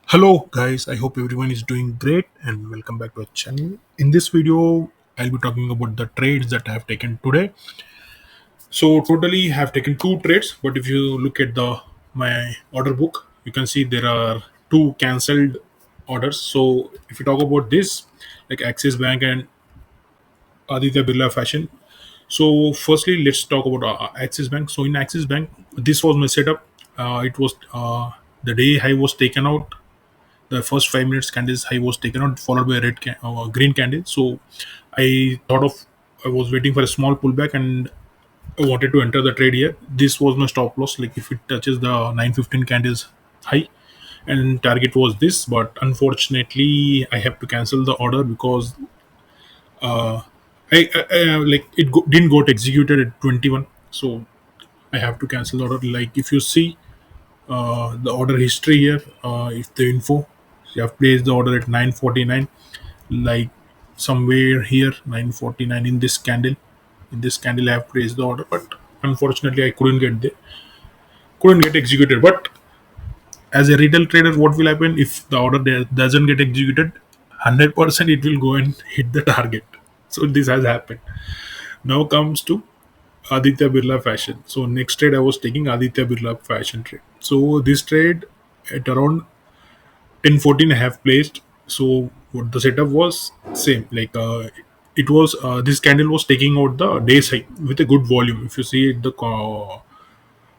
Hello guys, I hope everyone is doing great and welcome back to our channel. In this video, I'll be talking about the trades that I have taken today. So totally I have taken two trades, but if you look at the my order book, you can see there are two cancelled orders. So if you talk about this, like Axis Bank and Aditya Birla Fashion. So firstly, let's talk about Axis Bank. So in Axis Bank, this was my setup. It was the day I was taken out. The first 5 minutes candles high was taken out, followed by a green candle. So I thought of I was waiting for a small pullback and I wanted to enter the trade here. This was my stop loss. Like if it touches the 915 candles high, and target was this, but unfortunately I have to cancel the order because uh, like didn't got executed at 21. So I have to cancel the order. Like if you see the order history here, if the info, you have placed the order at 9:49, like somewhere here 9:49 in this candle I have placed the order, but unfortunately I couldn't get executed. But as a retail trader, what will happen if the order doesn't get executed? 100% it will go and hit the target. So this has happened. Now comes to Aditya Birla Fashion. So next trade I was taking Aditya Birla Fashion trade. So this trade at around 10:14 I have placed. So what the setup was same. Like it was this candle was taking out the day's high with a good volume. If you see the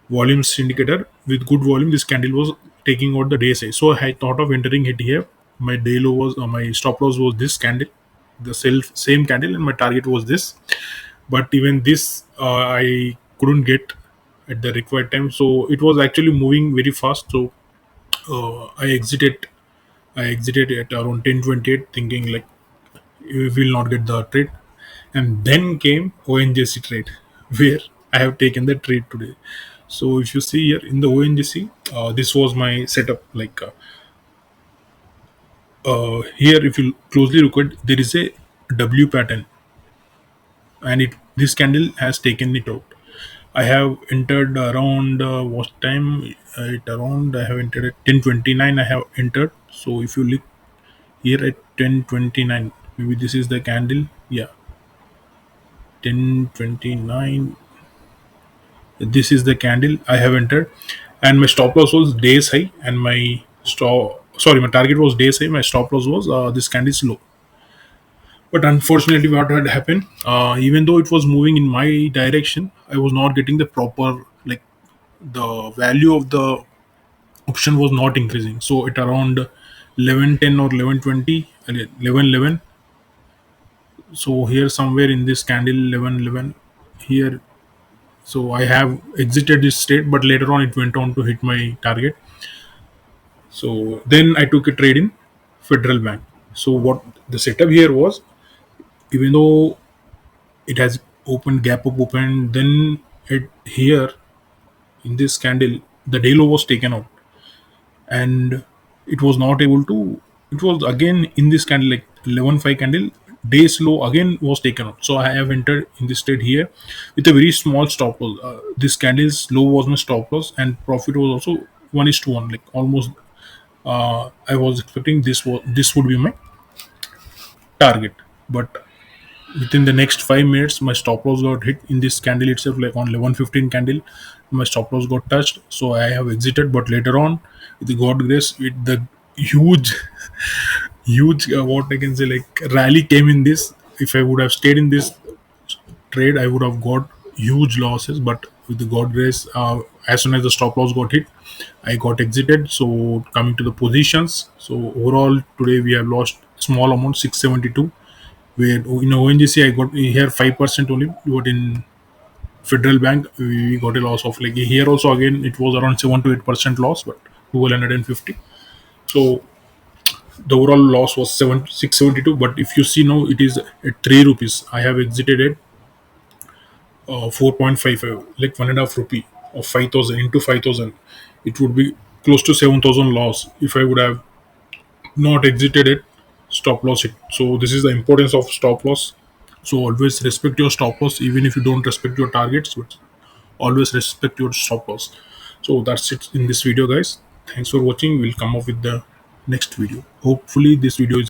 volumes indicator with good volume, this candle was taking out the day's high. So I thought of entering it here. My day low was my stop loss was this candle, the same candle, and my target was this. But even this I couldn't get at the required time. So it was actually moving very fast. So I exited. I exited at around 10:28, thinking like we will not get the trade, and then came ONGC trade, where I have taken the trade today. So if you see here in the ONGC, this was my setup. Like here, if you closely look at, there is a W pattern, and it this candle has taken it out. I have entered around what time? At around I have entered at 10:29. I have entered. So if you look here at 10:29, maybe this is the candle. Yeah, 10:29. This is the candle I have entered, and my stop loss was days high, and my my target was days high. My stop loss was this candle's low. But unfortunately, what had happened, even though it was moving in my direction, I was not getting the proper, like, the value of the option was not increasing. So at around 11:10 or 11:20, 11:11. So here somewhere in this candle 11:11 here. So I have exited this state, but later on it went on to hit my target. So then I took a trade in Federal Bank. So what the setup here was, even though it has opened gap up open, then it here in this candle the day low was taken out, and it was not able to. It was again in this candle, like 11:5 candle, days low again was taken out. So I have entered in this trade here with a very small stop loss. This candle's low was my stop loss, and profit was also 1:1, like almost. I was expecting this would be my target, but within the next 5 minutes my stop loss got hit in this candle itself. Like on 11:15 candle my stop loss got touched, so I have exited. But later on, with the god grace, with the huge huge what I can say, like, rally came in this. If I would have stayed in this trade, I would have got huge losses. But with the god grace, as soon as the stop loss got hit, I got exited. So coming to the positions, so overall today we have lost small amount, 672. Where in ONGC I got here 5% only, but in Federal Bank we got a loss of, like, here also again it was around 7 to 8% loss, but 1250. So the overall loss was 672. But if you see now, it is at 3 rupees. I have exited at 4.55, like 1.5 rupee of 5,000 into 5,000. It would be close to 7,000 loss if I would have not exited it, stop loss it. So this is the importance of stop loss. So always respect your stop loss, even if you don't respect your targets, but always respect your stop loss. So that's it in this video, guys. Thanks for watching. We'll come up with the next video. Hopefully this video is